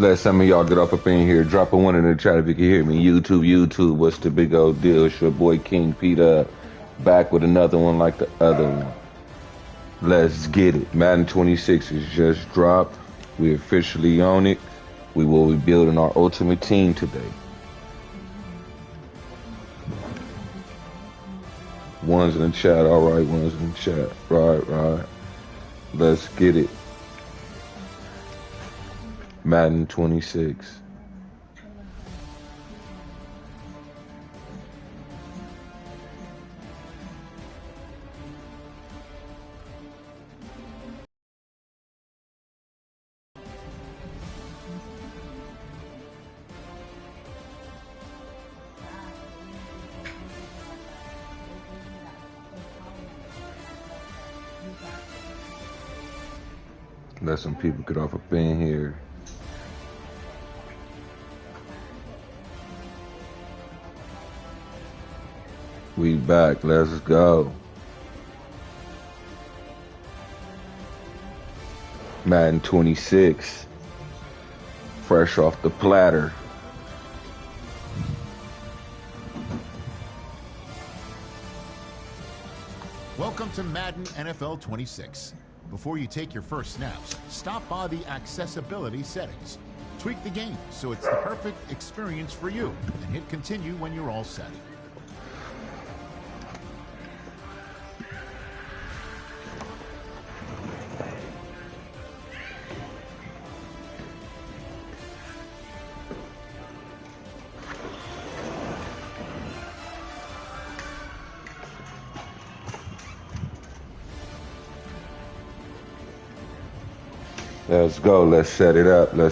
Let some of y'all get up in here. Drop a one in the chat if you can hear me. YouTube, what's the big old deal? It's your boy King Peter, back with another one like the other one. Let's get it. Madden 26 is just dropped. We officially own it. We will be building our ultimate team today. One's in the chat, all right. One's in the chat, right. Let's get it. Madden 26. Let some people get off up in here. We back, let's go. Madden 26. Fresh off the platter. Welcome to Madden NFL 26. Before you take your first snaps, stop by the accessibility settings. Tweak the game so it's the perfect experience for you, and hit continue when you're all set. Let's go. Let's set it up. You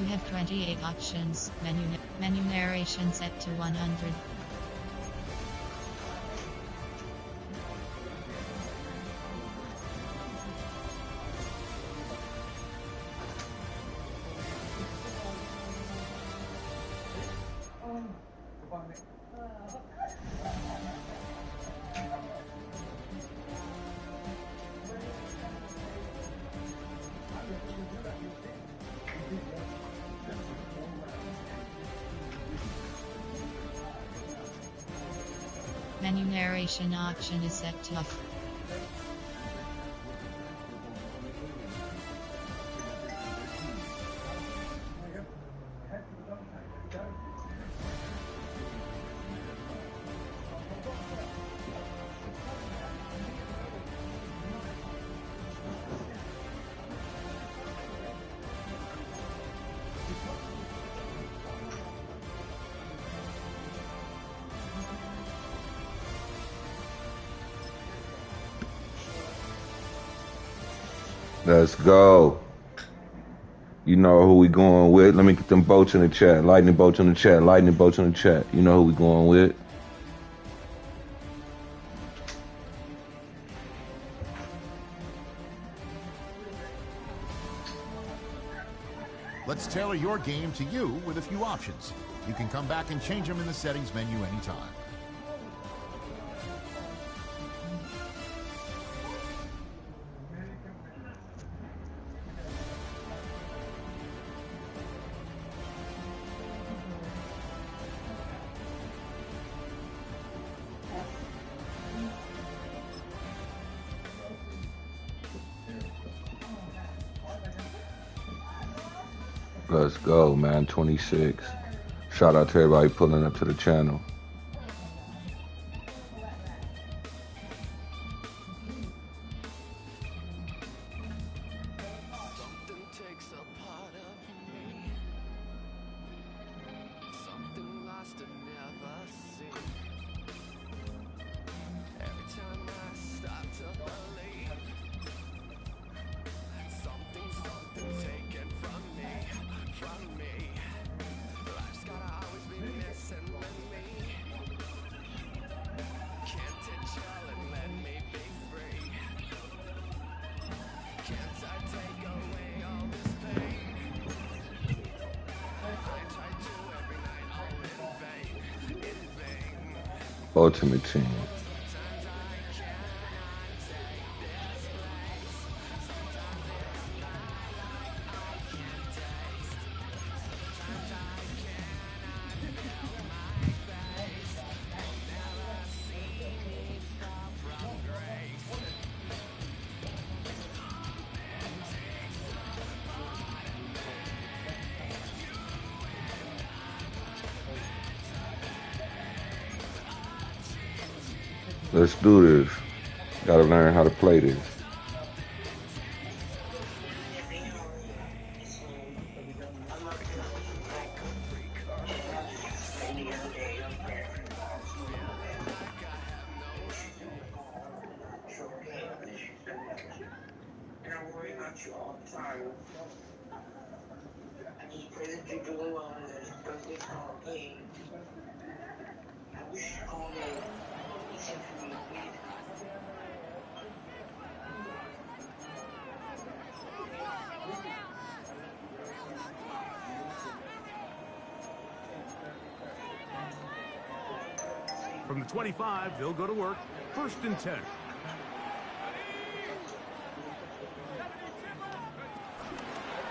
have 28 options. Menu narration set to 100. Menu narration option is set to off. Let's go. You know who we going with. Let me get them boats in the chat. Lightning bolts in the chat. Lightning bolts in the chat. You know who we going with. Let's tailor your game to you with a few options. You can come back and change them in the settings menu anytime. Let's go, man. 26. Shout out to everybody pulling up to the channel. Ultimate Team. Let's do this. Gotta learn how to play this. From the 25, they'll go to work. 1st and 10.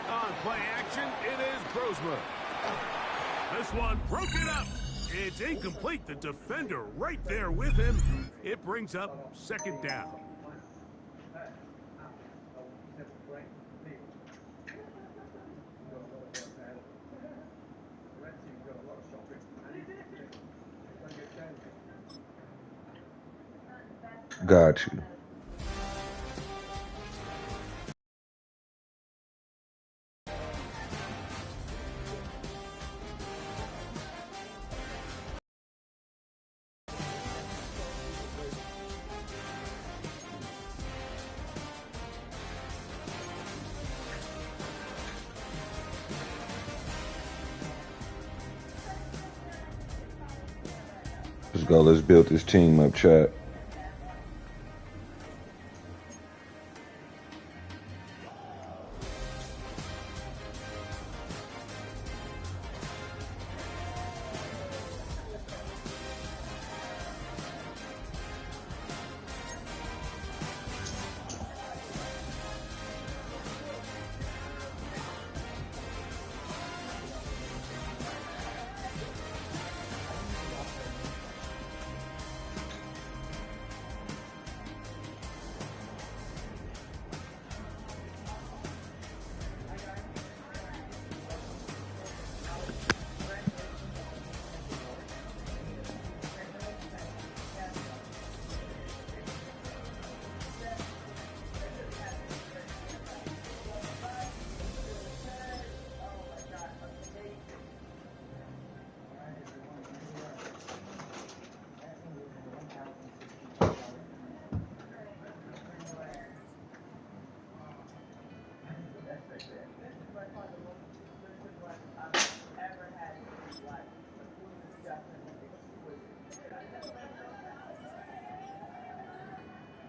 On play action, it is Brosma. This one broken up. It's incomplete. The defender right there with him. It brings up 2nd down. Got you. Let's go. Let's build this team up, chat.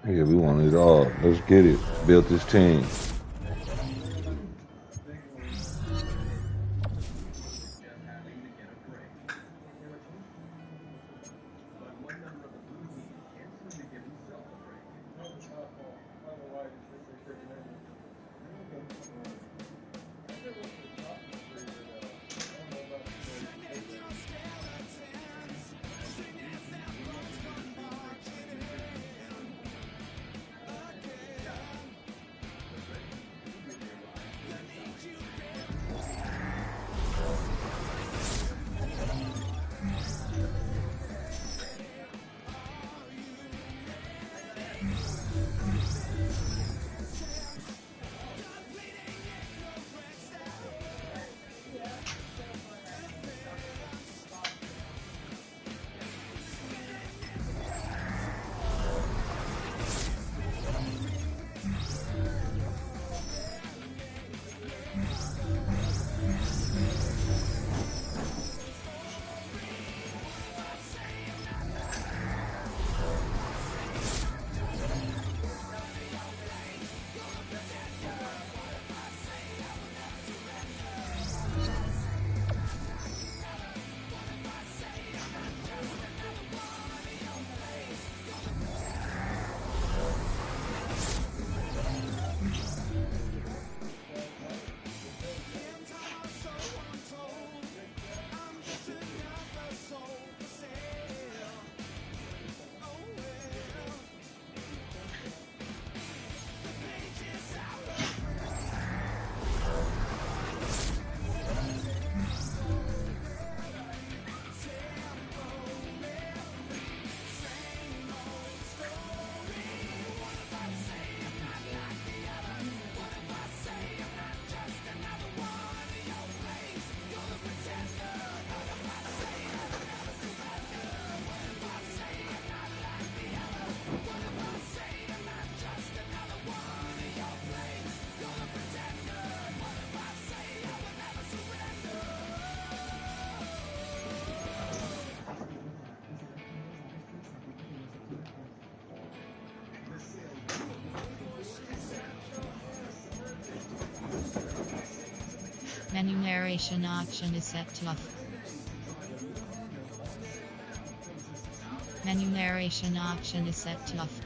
Yeah, we want it all. Let's get it. Build this team. Menu narration option is set to off. Menu narration option is set to off.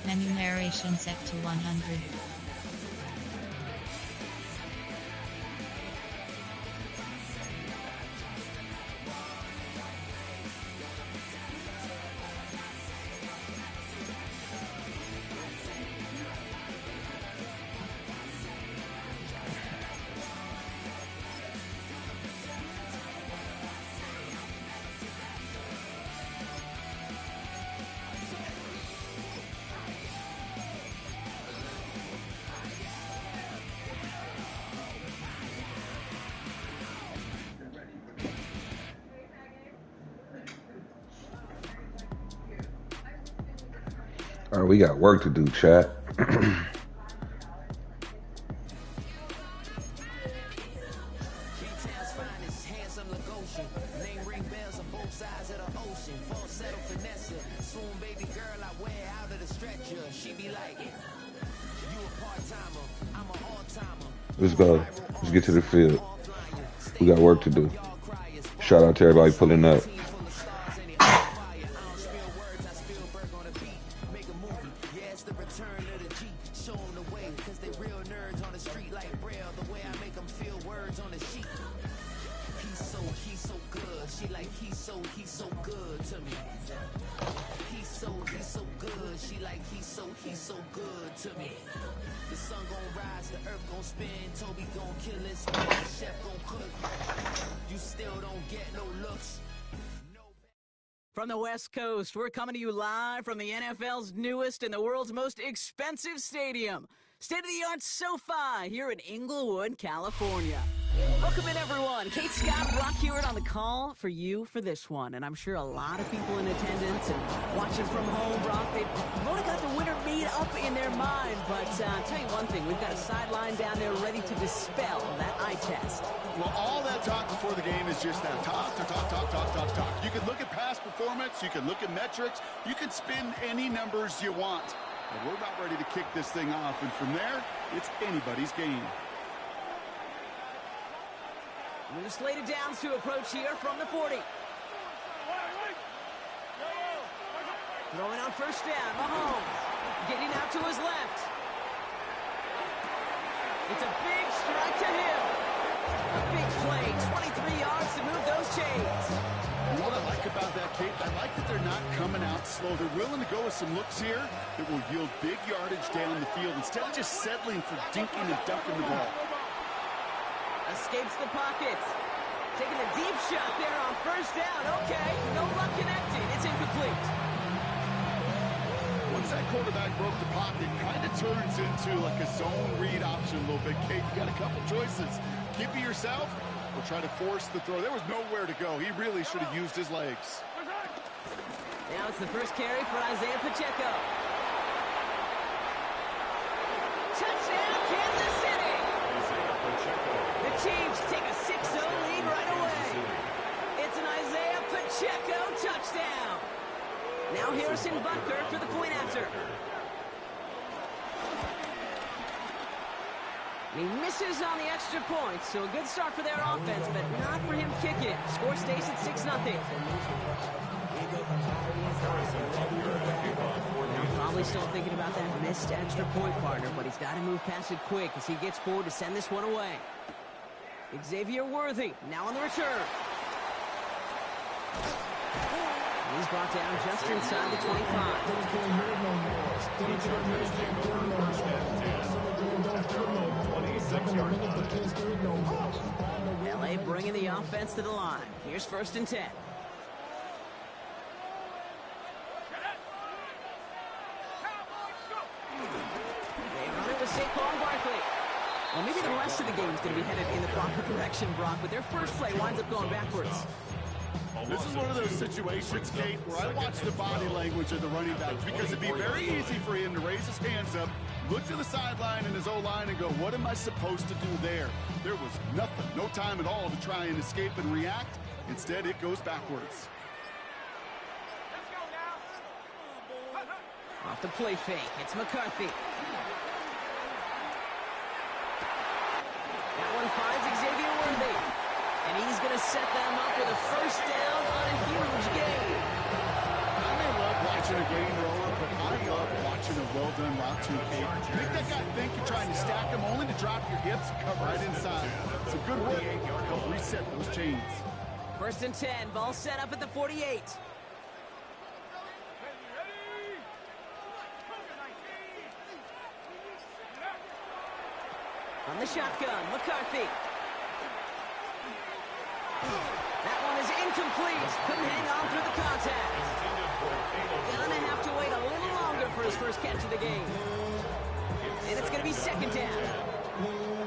Menu narration set to 100. All right, we got work to do, chat. Let's go. Let's get to the field. We got work to do. Shout out to everybody pulling up. From the West Coast, we're coming to you live from the NFL's newest and the world's most expensive stadium, state-of-the-art SoFi here in Inglewood, California. Welcome in, everyone. Kate Scott, Brock Hewitt on the call for you for this one. And I'm sure a lot of people in attendance and watching from home, Brock, they've already got the winner made up in their mind. But I'll tell you one thing, we've got a sideline down there ready to dispel that eye test. Well, all that talk before the game is just that talk. You can look at past performance, you can look at metrics, you can spin any numbers you want. But we're about ready to kick this thing off, and from there, it's anybody's game. We're slated downs to approach here from the 40. Throwing on first down, Mahomes. Getting out to his left. It's a big strike to him. A big play, 23 yards to move those chains. What I like about that, Kate, I like that they're not coming out slow. They're willing to go with some looks here that will yield big yardage down the field instead of just settling for dinking and dunking the ball. Escapes the pocket. Taking a deep shot there on first down. Okay, no luck connecting. It's incomplete. Once that quarterback broke the pocket, kind of turns into like a zone read option a little bit. Kate, you got a couple choices. Keep it yourself or try to force the throw. There was nowhere to go. He really should have used his legs. Now it's the first carry for Isaiah Pacheco. Touchdown, Kansas City! The Chiefs take a 6-0 lead right away. It's an Isaiah Pacheco touchdown. Now Harrison Butker for the point after. He misses on the extra point, so a good start for their offense, but not for him kicking. Score stays at 6-0. Probably still thinking about that missed extra point, partner, but he's got to move past it quick as he gets forward to send this one away. Xavier Worthy now on the return. He's brought down just inside the 25. LA bringing the offense to the line. Here's 1st and 10. Well, maybe the rest of the game is going to be headed in the proper direction, Brock, but their first play winds up going backwards. This is one of those situations, Kate, where I watch the body language of the running back because it'd be very easy for him to raise his hands up, look to the sideline and his O-line and go, what am I supposed to do there? There was nothing, no time at all to try and escape and react. Instead, it goes backwards. Off the play fake, it's McCarthy. That one finds Xavier Worthy. And he's going to set them up with a 1st down on a huge gain. I may love watching a great thrower, but I love watching a well-done route to Kate. Make that guy think you're trying to stack him only to drop your hips and come right inside. It's a good work to help reset those chains. 1st and 10, ball set up at the 48. On the shotgun, McCarthy. That one is incomplete. Couldn't hang on through the contact. Gonna have to wait a little longer for his first catch of the game. And it's going to be 2nd down.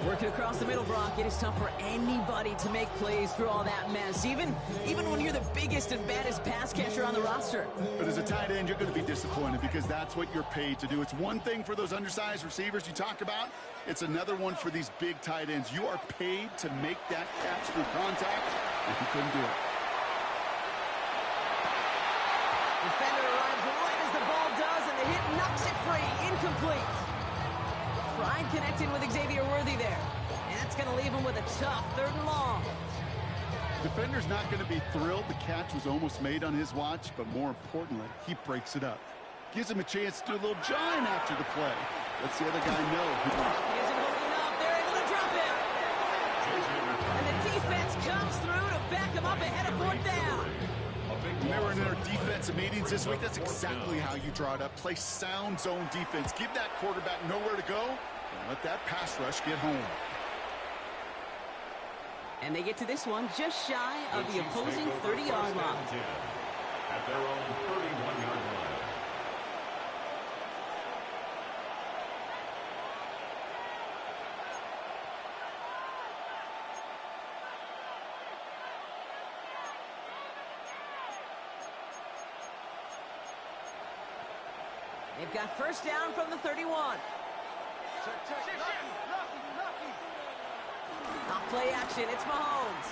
Working across the middle, Brock, it is tough for anybody to make plays through all that mess, even when you're the biggest and baddest pass catcher on the roster. But as a tight end, you're going to be disappointed because that's what you're paid to do. It's one thing for those undersized receivers you talk about. It's another one for these big tight ends. You are paid to make that catch through contact, and he couldn't do it. Defender arrives right as the ball does, and the hit knocks it free. Incomplete. Pride connecting with Xavier Worthy there. And that's going to leave him with a tough 3rd and long. Defender's not going to be thrilled the catch was almost made on his watch, but more importantly, he breaks it up. Gives him a chance to do a little jawing after the play. Lets the other guy know. He isn't holding up. They're able to drop him. And the defense comes through to back him up ahead of 4th down. Remember in our defensive meetings this week, that's exactly how you draw it up. Play sound zone defense. Give that quarterback nowhere to go and let that pass rush get home. And they get to this one just shy of the opposing 30-yard line. At their own 31-yard line. They've got 1st down from the 31. Off play action, it's Mahomes.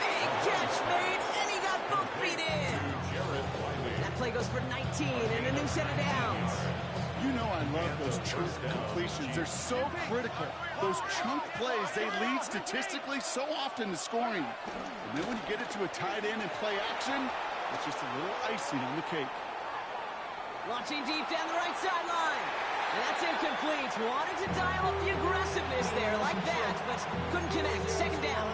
Big catch made, and he got both feet in. That play goes for 19 and a new set of downs. You know I love those chunk completions. They're so critical. Those chunk plays, they lead statistically so often to scoring. And then when you get it to a tight end and play action, it's just a little icing on the cake. Launching deep down the right sideline. And that's incomplete. Wanted to dial up the aggressiveness there like that, but couldn't connect. 2nd down.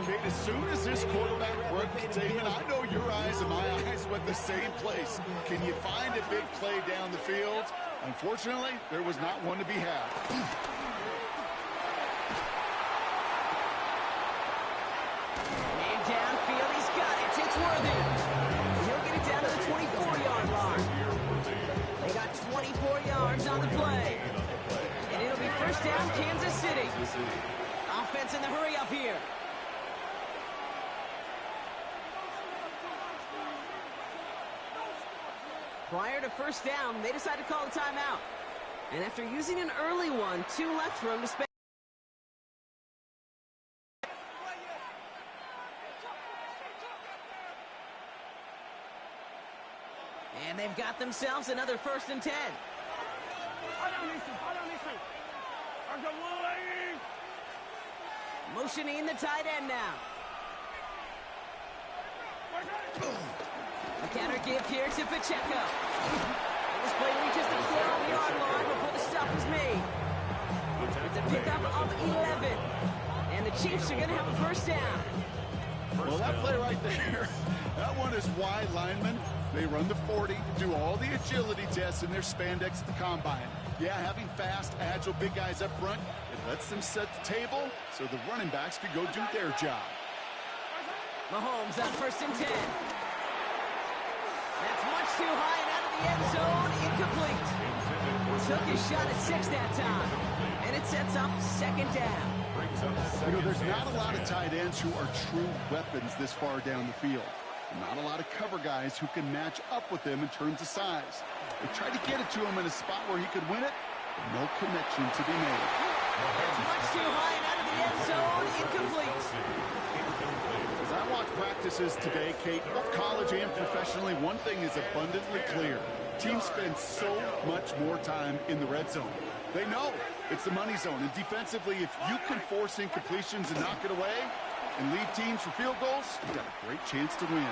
Kate, as soon as this quarterback broke containment, I know your eyes and my eyes went the same place. Can you find a big play down the field? Unfortunately, there was not one to be had. And downfield, he's got it. It's Worthy. He'll get it down to the 24-yard line. They got 24 yards on the play. And it'll be 1st down, Kansas City. Offense in the hurry up here. Prior to 1st down, they decided to call a timeout. And after using an early one, 2 left for him to spend. And they've got themselves another 1st and 10. Motioning the tight end now. A counter give here to Pacheco. And this play reaches the 12-yard line before the stop is made. It's a pickup of 11. And the Chiefs are going to have a 1st down. Well, that play right there, that one is wide linemen. They run the 40, do all the agility tests in their spandex at the combine. Yeah, having fast, agile, big guys up front, it lets them set the table so the running backs can go do their job. Mahomes on 1st and 10. That's much too high and out of the end zone. Incomplete. Took his shot at 6 that time. And it sets up 2nd down. You know, there's not a lot of tight ends who are true weapons this far down the field. Not a lot of cover guys who can match up with him in terms of size. They tried to get it to him in a spot where he could win it, but no connection to be made. It's much too high and out of the end zone. Incomplete. As I watch practices today, Kate, both college and professionally, one thing is abundantly clear. Teams spend so much more time in the red zone. They know it's the money zone, and defensively, if you can force incompletions and knock it away and lead teams for field goals, you've got a great chance to win.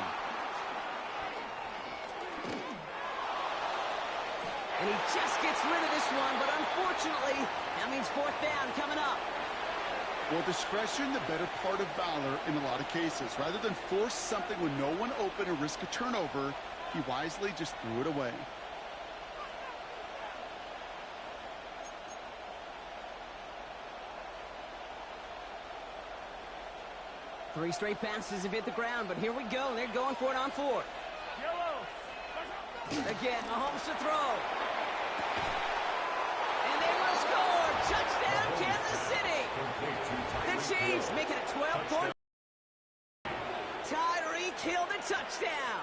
And he just gets rid of this one, but unfortunately, that means 4th down coming up. Well, discretion, the better part of valor in a lot of cases. Rather than force something with no one open and risk a turnover, he wisely just threw it away. Three straight passes have hit the ground, but here we go. They're going for it on 4th. Again, Mahomes to throw. And they will score. Touchdown, Kansas City. The Chiefs make it a 12-point. Tyreek Hill the touchdown.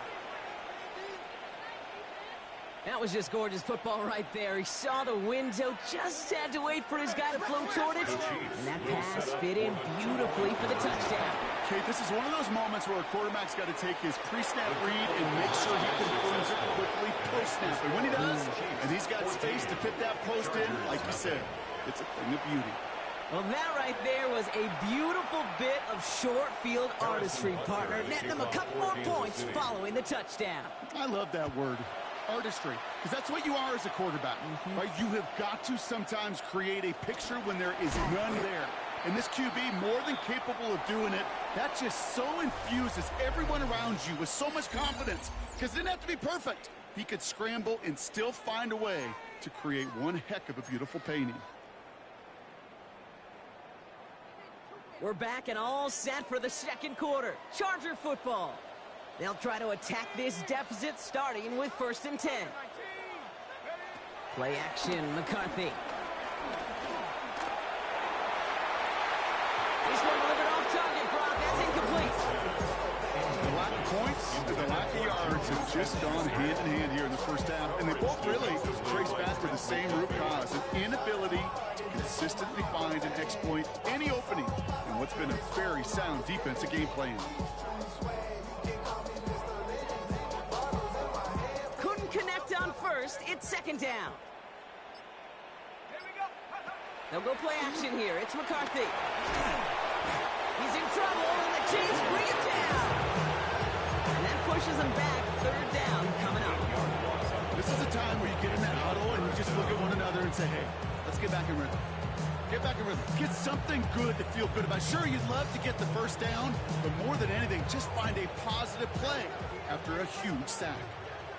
That was just gorgeous football right there. He saw the window, just had to wait for his guy to float toward it. And that pass fit in beautifully for the touchdown. Kate, this is one of those moments where a quarterback's got to take his pre-snap read and make sure he confirms it quickly post-snap. And when he does, and he's got space to fit that post in, like you said, it's a thing of beauty. Well, that right there was a beautiful bit of short field artistry, partner, netting them a couple more points following the touchdown. I love that word, artistry, because that's what you are as a quarterback, right? You have got to sometimes create a picture when there is none there. And this QB, more than capable of doing it, that just so infuses everyone around you with so much confidence, because it didn't have to be perfect. He could scramble and still find a way to create one heck of a beautiful painting. We're back and all set for the 2nd quarter. Charger football. They'll try to attack this deficit starting with 1st and 10. Play action, McCarthy. This one delivered off target, Brock. That's incomplete. The lack of points and the lack of yards have just gone hand in hand here in the first half. And they both really trace back to the same root cause, an inability to consistently find and exploit any opening in what's been a very sound defensive game plan. Couldn't connect on 1st. It's 2nd down. They'll go play action here. It's McCarthy. He's in trouble, and the Chiefs bring it down. And that pushes him back. 3rd down coming up. This is a time where you get in that huddle and you just look at one another and say, hey, let's get back in rhythm. Get back in rhythm. Get something good to feel good about. Sure, you'd love to get the 1st down, but more than anything, just find a positive play after a huge sack.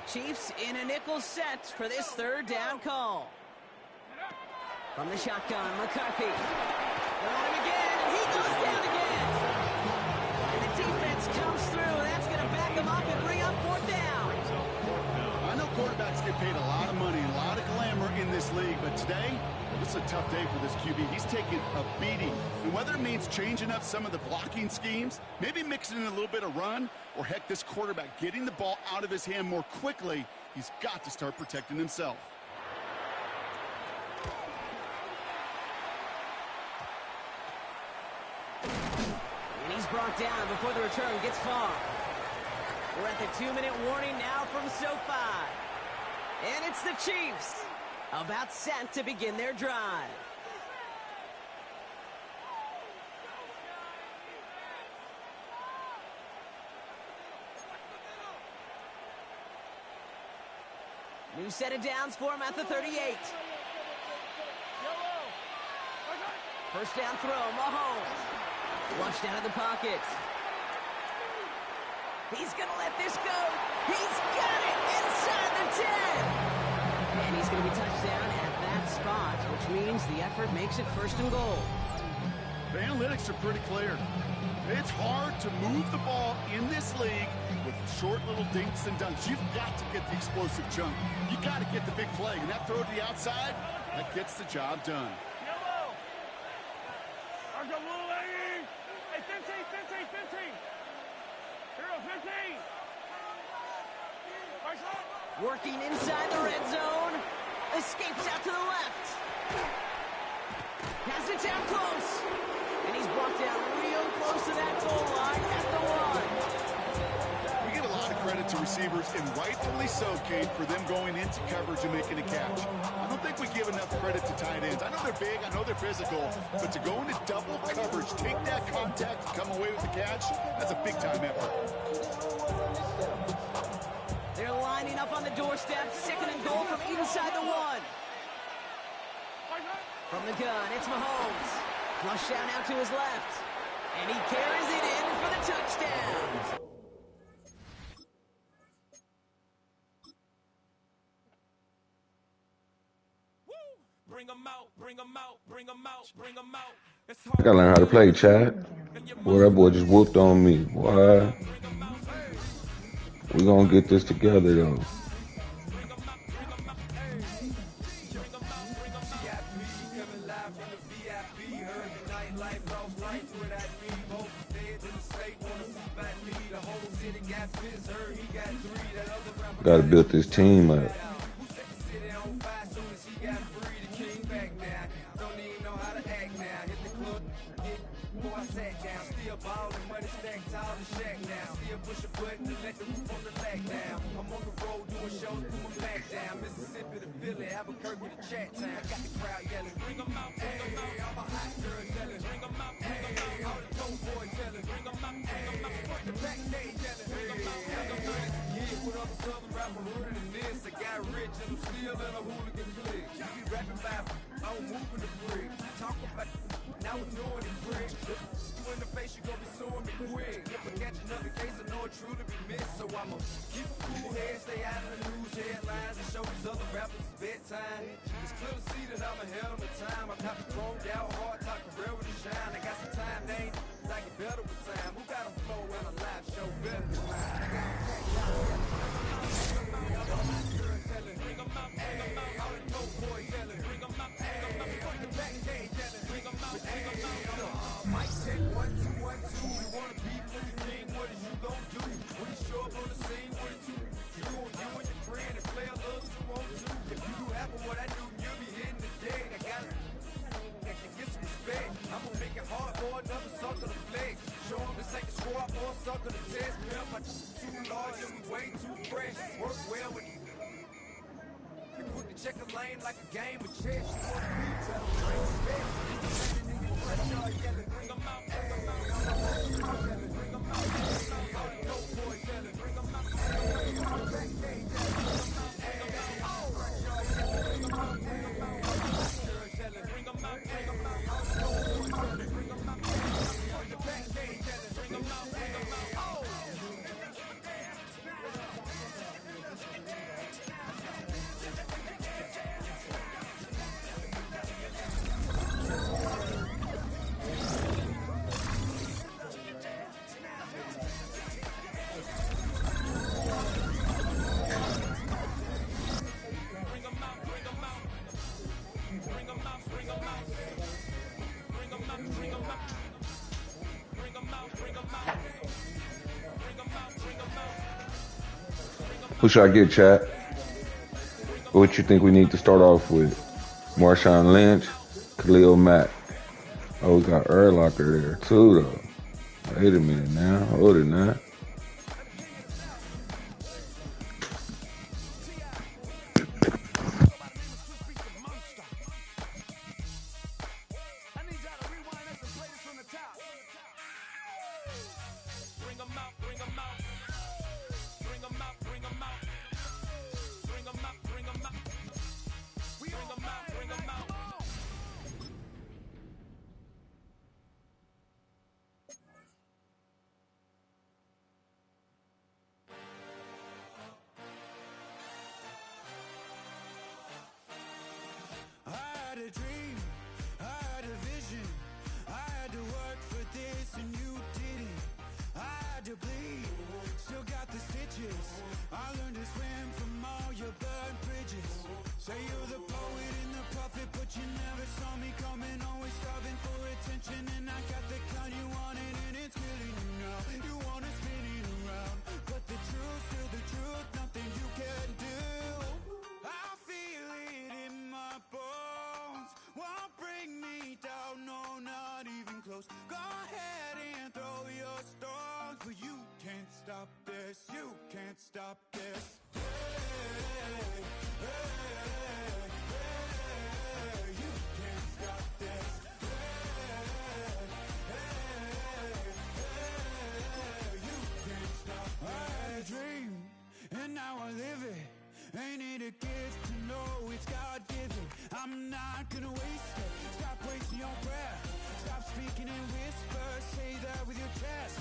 Chiefs in a nickel set for this 3rd down call. From the shotgun, McCarthy. They're at him again, and he goes down again. And the defense comes through. That's going to back him up and bring up 4th down. I know quarterbacks get paid a lot of money and a lot of glamour in this league, but today, this is a tough day for this QB. He's taking a beating. And whether it means changing up some of the blocking schemes, maybe mixing in a little bit of run, or heck, this quarterback getting the ball out of his hand more quickly, he's got to start protecting himself. And he's brought down before the return gets far. We're at the 2-minute warning now from SoFi. And it's the Chiefs about set to begin their drive. New set of downs for him at the 38. First down throw, Mahomes. Flushed out of the pocket. He's going to let this go. He's got it inside the 10. And he's going to be touched down at that spot, which means the effort makes it 1st and goal. The analytics are pretty clear. It's hard to move the ball in this league with short little dinks and dunks. You've got to get the explosive chunk. You got to get the big play. And that throw to the outside, that gets the job done. Yellow. Argo blue, lady. Hey, 15. Hero 15. Working inside the red zone. Escapes out to the left. Has it down close. And he's brought down real close to that goal line at the 1. We give a lot of credit to receivers, and rightfully so, Kate, for them going into coverage and making a catch. I don't think we give enough credit to tight ends. I know they're big, I know they're physical, but to go into double coverage, take that contact, and come away with the catch, that's a big-time effort. They're lining up on the doorstep. 2nd and goal from inside the 1. From the gun, it's Mahomes. Flush down out to his left. And he carries it in for the touchdown. I gotta learn how to play, Chad. Boy, that boy just whooped on me. Boy. We gonna get this together, though. Gotta build this team up. Who should I get, chat? What you think we need to start off with? Marshawn Lynch, Khalil Mack. Oh, we got Urlacher there too, though. Wait a minute now. Hold it now. can't stop this. You can't stop this. You can't stop this. I had a dream, and now I live it. Ain't it a gift to know it's God-given? I'm not gonna waste it. Stop wasting your breath. Stop speaking in whispers. Say that with your chest.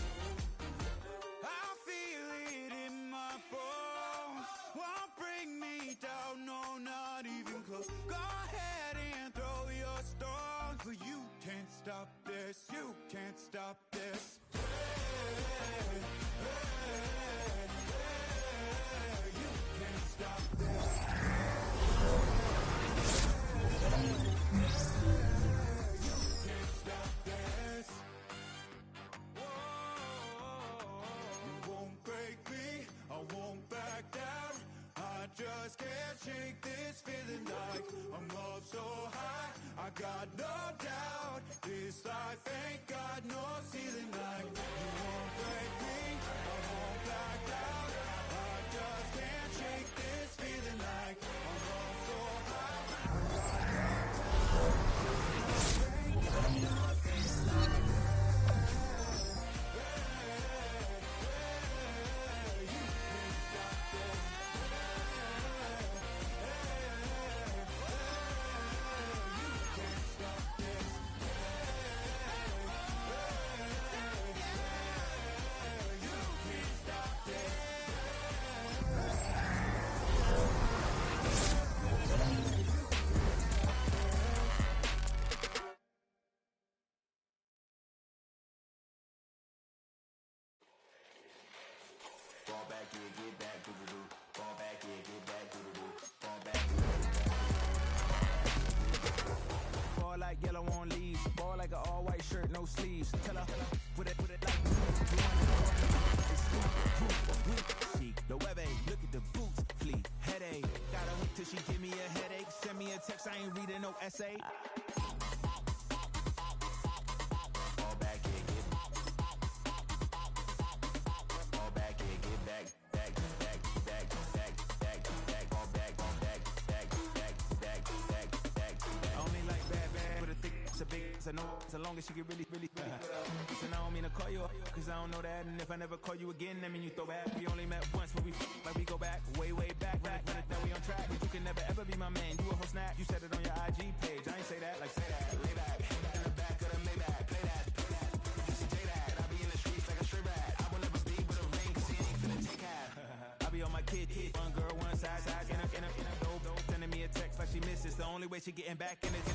I feel it in my bones. Won't bring me down, no, not even close. Go ahead and throw your stones, but you can't stop this. You can't stop this. You can't stop this. Just can't shake this feeling like I'm up so high. I got no doubt this life ain't got no ceiling like you won't break me. I won't back down. I just can't shake this feeling like I'm up so high. I got no doubt this life ain't got no ceiling like like yellow on leaves, ball like an all-white shirt, no sleeves. Tell her, put it like chic. The web look at the boots, fleet, headache. Got a hook till she give me a headache. Send me a text, I ain't reading no essay. Fall back here, get fall back here, get back. I know so long as she get really listen, I don't mean to call you up, cause I don't know that. And if I never call you again, that mean you throw back. We only met once when we like we go back, way back. When that we on track, but you can never ever be my man. You a whole snap, you said it on your IG page. I ain't say that, like say that, lay back. In the back of the Maybach, play that. You see J that, I be in the streets like a stray rat. I will never be with a ring, cause he ain't finna take half. I be on my kid, one girl, one side, in a dope, sending me a text like she misses. The only way she getting back in it.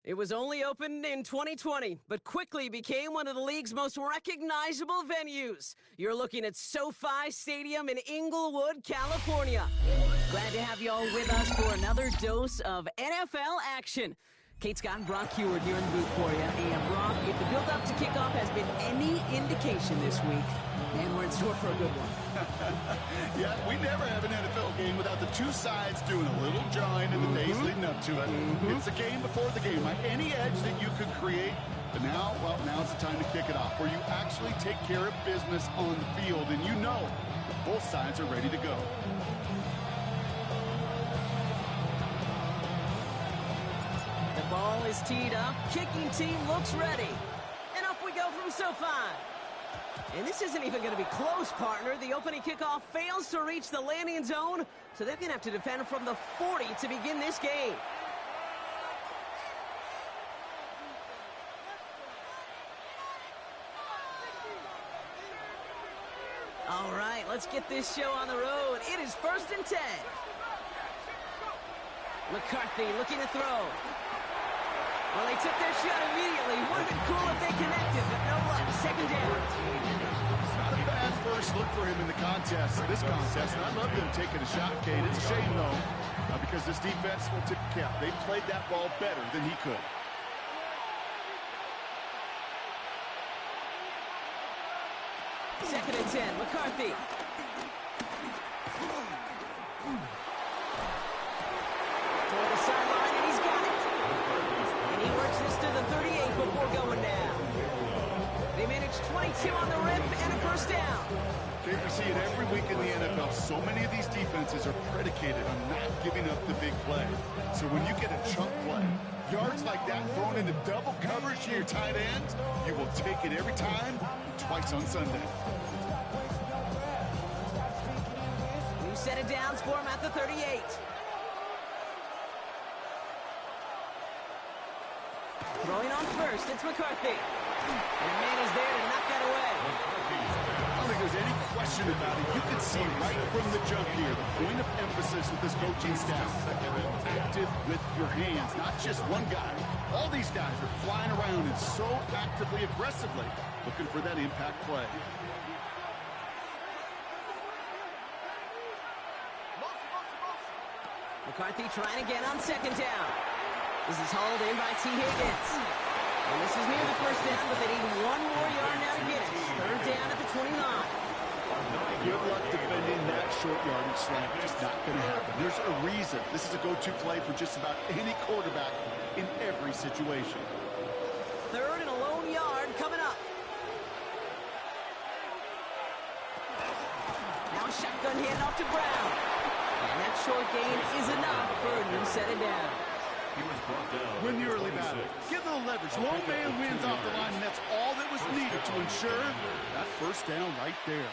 It was only opened in 2020, but quickly became one of the league's most recognizable venues. You're looking at SoFi Stadium in Inglewood, California. Glad to have you all with us for another dose of NFL action. Kate Scott and Brock Heward here in the booth for you. And Brock, if the build-up to kickoff has been any indication this week, man, we're in store for a good one. Yeah, we never have an NFL game without the two sides doing a little drawing in the days leading up to it. It's a game before the game, right? Any edge that you could create. But now, well, now's the time to kick it off, where you actually take care of business on the field, and you know both sides are ready to go. The ball is teed up. Kicking team looks ready. And off we go from SoFi. And this isn't even going to be close, partner. The opening kickoff fails to reach the landing zone, so they're going to have to defend from the 40 to begin this game. All right, let's get this show on the road. It is 1st and 10. McCarthy looking to throw. Well, they took their shot immediately. Would have been cool if they connected, but no luck. 2nd down. Not a bad first look for him in the contest, this contest. And I love them taking a shot, Kate. It's a shame, though, because this defense will tip the cap. They played that ball better than he could. Second and 10, McCarthy. Toward the sideline, and he's got it. And he works this to the 38 before going down. They managed 22 on the rip and a 1st down. Okay, we see it every week in the NFL. So many of these defenses are predicated on not giving up the big play. So when you get a chunk play, yards like that thrown into double coverage to your tight end, you will take it every time, twice on Sunday. New set of downs for him at the 38. Throwing on 1st, it's McCarthy. And a man is there to knock that away. I don't think there's any question about it. You can see right from the jump here, the point of emphasis with this coaching staff. Active with your hands, not just one guy. All these guys are flying around and so actively, aggressively looking for that impact play. McCarthy trying again on 2nd down. This is hauled in by T. Higgins. And this is near the 1st down, but they need 1 more yard now to get it. 3rd down at the 29. Good luck defending that short yardage slant. Just not going to happen. There's a reason. This is a go-to play for just about any quarterback in every situation. 3rd and a lone yard coming up. Now shotgun handoff to Brown. And that short gain is enough for a new set of downs. Win the early battle. Get a little leverage. Lone man wins off the line, and that's all that was needed to ensure that 1st down right there.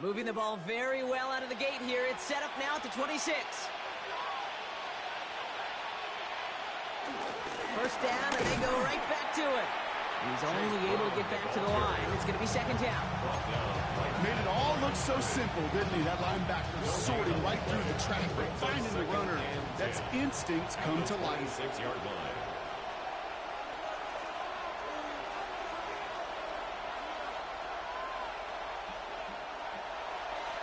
Moving the ball very well out of the gate here. It's set up now at the 26. 1st down, and they go right back to it. He's only able to get back to the line. It's going to be 2nd down. Made it all look so simple, didn't he? That linebacker sorting right through the traffic, finding the runner. That's instincts come to life. 6-yard line.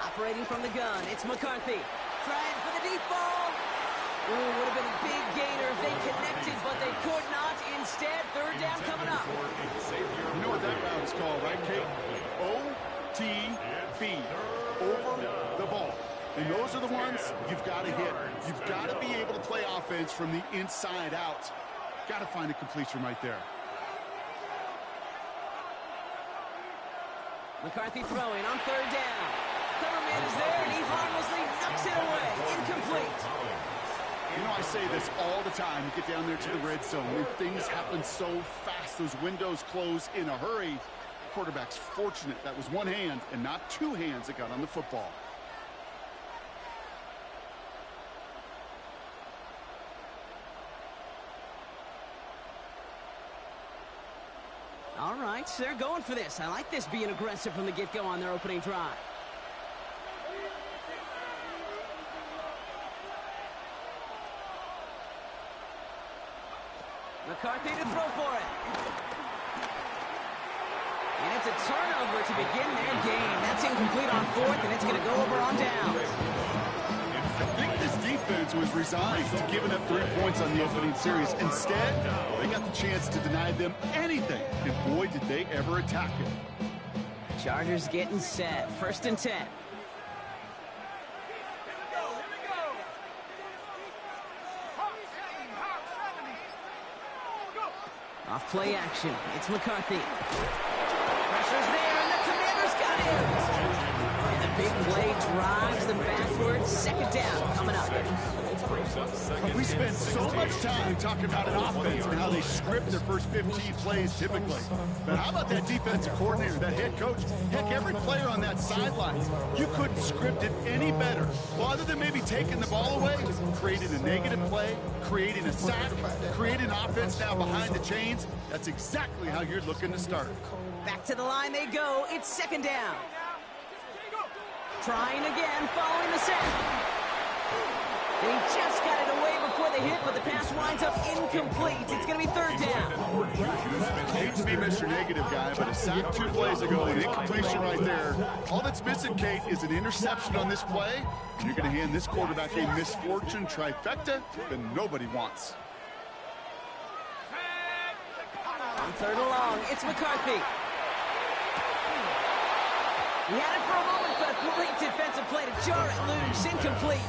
Operating from the gun, it's McCarthy. Trying for the deep ball. Ooh, would have been a big gainer if they connected, but they could not. Instead, 3rd down coming up. You know what that route is called, right, Kate? OTB. Over the ball. And those are the ones you've got to hit. You've got to be able to play offense from the inside out. Got to find a completion right there. McCarthy throwing on 3rd down. Coverman is there, and he harmlessly knocks it away. Incomplete. You know, I say this all the time. You get down there to the red zone, and things happen so fast. Those windows close in a hurry. Quarterback's fortunate that was one hand and not two hands that got on the football. All right, so they're going for this. I like this being aggressive from the get-go on their opening drive. McCarthy to throw for it. And it's a turnover to begin their game. That's incomplete on fourth, and it's going to go over on downs. I think this defense was resigned to giving up 3 points on the opening series. Instead, they got the chance to deny them anything, and boy, did they ever attack it. Chargers getting set. 1st and 10. Off play action. It's McCarthy. Pressure's there, and the Commanders got him. And the big play drives them backwards. 2nd down coming up. We spend so much time talking about an offense and how they script their first 15 plays typically. But how about that defensive coordinator, that head coach? Heck, every player on that sideline, you couldn't script it any better. Well, other than maybe taking the ball away, creating a negative play, creating a sack, creating offense now behind the chains. That's exactly how you're looking to start. Back to the line they go. It's 2nd down. Trying again, following the sack. They just got it away before the hit, but the pass winds up incomplete. It's going to be 3rd down. Hate to be Mr. Negative guy, but a sack 2 plays ago, an incompletion right there. All that's missing, Kate, is an interception on this play, and you're going to hand this quarterback a misfortune trifecta that nobody wants. On 3rd and long, it's McCarthy. He had it for a moment, but a great defensive play to jar it loose. Incomplete.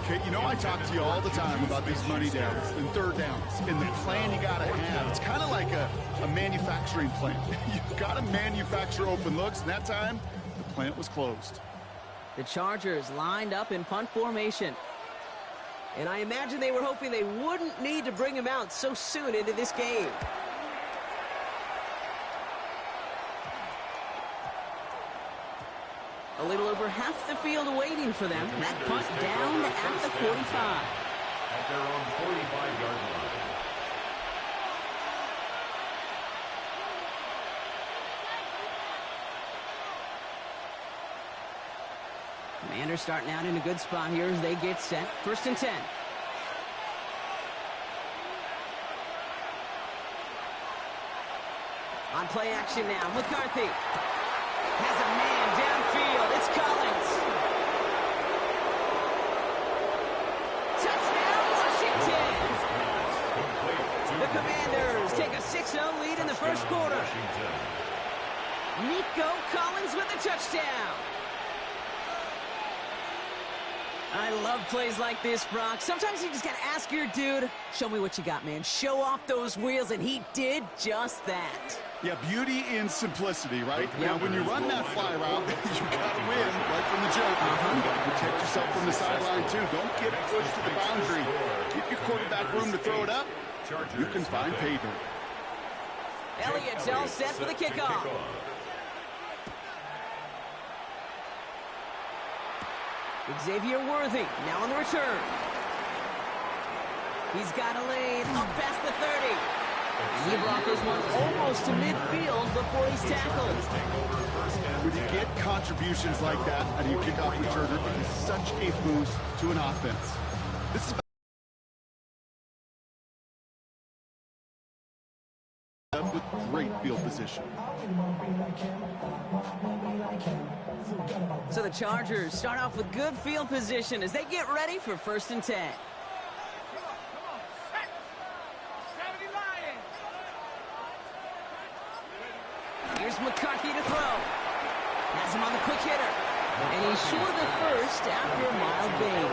Kate, you know I talk to you all the time about these money downs and 3rd downs and the plan you got to have. It's kind of like a manufacturing plant. You've got to manufacture open looks, and that time, the plant was closed. The Chargers lined up in punt formation. And I imagine they were hoping they wouldn't need to bring him out so soon into this game. A little over half the field waiting for them. That punt down at the 45. At their own 45-yard line. Commanders starting out in a good spot here as they get set. 1st and 10. On play action now. McCarthy has a man downfield. It's Collins. Touchdown, Washington. The Commanders take a 6-0 lead in the 1st quarter. Nico Collins with the touchdown. I love plays like this, Brock. Sometimes you just got to ask your dude, show me what you got, man. Show off those wheels, and he did just that. Yeah, beauty in simplicity, right? Now, when you run that fly route, you got to win right from the jump. You got to protect yourself from the sideline, too. Don't get pushed to the boundary. Keep your quarterback room to throw it up. You can find pavement. Elliott's all set for the kickoff. Xavier Worthy now on the return. He's got a lane up past the 30. And he brought this one almost to midfield before he's tackled. When you get contributions like that out of your kickoff returner, it is such a boost to an offense. This is with great field position. So the Chargers start off with good field position as they get ready for 1st and 10. Here's McCarthy to throw. Has him on the quick hitter. And he's short of first after a mild gain.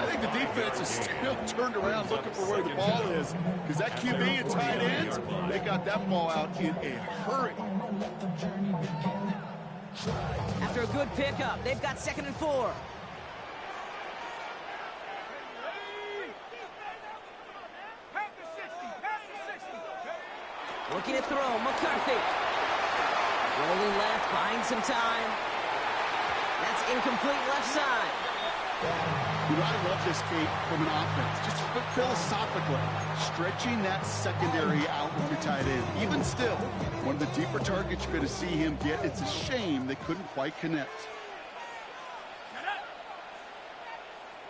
I think the defense is still turned around looking for where the ball is, because that QB and tight ends, they got that ball out in a hurry. After a good pickup, they've got 2nd and 4. Looking to throw, McCarthy. Rolling left, buying some time. That's incomplete left side. You know, I love this, Kate, from an offense. Just philosophically, stretching that secondary out with your tight end. Even still, one of the deeper targets you're going to see him get. It's a shame they couldn't quite connect.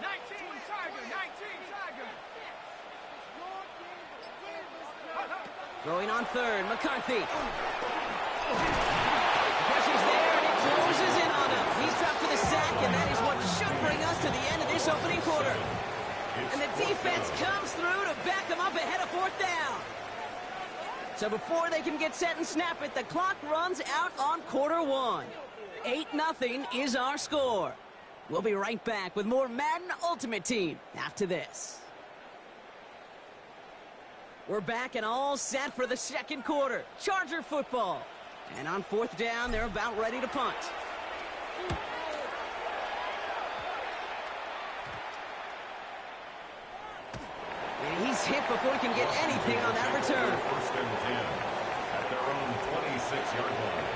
19 Tiger. Throwing on third, McCarthy. Pressure's there, and it closes in on him. He's dropped for the sack, and that is what should bring us to the end of this opening quarter. And the defense comes through to back them up ahead of fourth down. So before they can get set and snap it, the clock runs out on quarter one. 8-0 is our score. We'll be right back with more Madden Ultimate Team after this. We're back and all set for the second quarter. Charger football. And on fourth down, they're about ready to punt. And he's hit before he can get anything on that return. First and 10 at their own 26-yard line.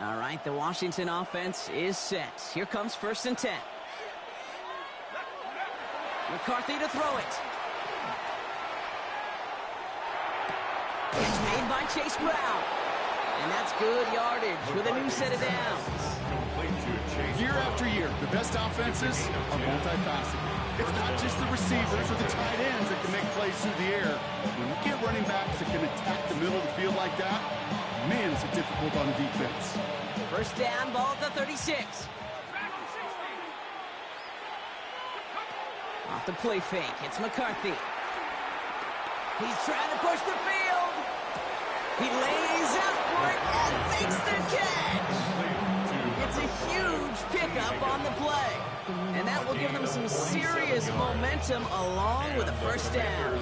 All right, the Washington offense is set. Here comes first and 10. McCarthy to throw it. It's made by Chase Brown. And that's good yardage with a new set of downs. Year after year, the best offenses are multifaceted. It's not just the receivers or the tight ends that can make plays through the air. When you get running backs that can attack the middle of the field like that, man, is it difficult on the defense. First down, ball at the 36. Off the play fake, it's McCarthy. He's trying to push the field. He lays out for it and makes the catch. It's a huge pickup on the play. And that will give them some serious momentum along with a first down.